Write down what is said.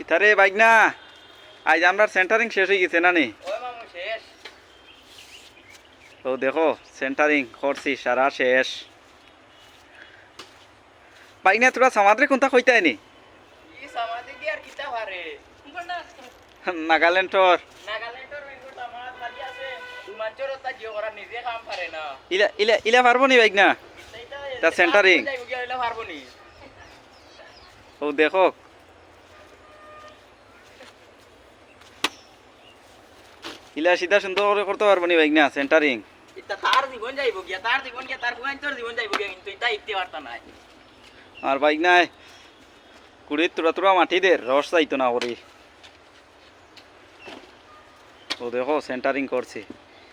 ইথারে bike না আজ আমরা সেন্টারিং শেষ হয়ে গেছে না নি তো দেখো সেন্টারিং করছি সারা শেষ বাইক না তোরা সমাদ্রে কোনটা কইতাই নি নাগাল্যান্ডর ইলা ইলা ইলা পারবো নি বাইক না তা সেন্টারিং ও দেখো ইলা সিধা সুন্দর করে করতে পারবো নি বাইক না সেন্টারিং আর বাইক নাই কুড়ি তোরা তোরা মাটি দে রস চাইতো না করি ও দেখো সেন্টারিং করছি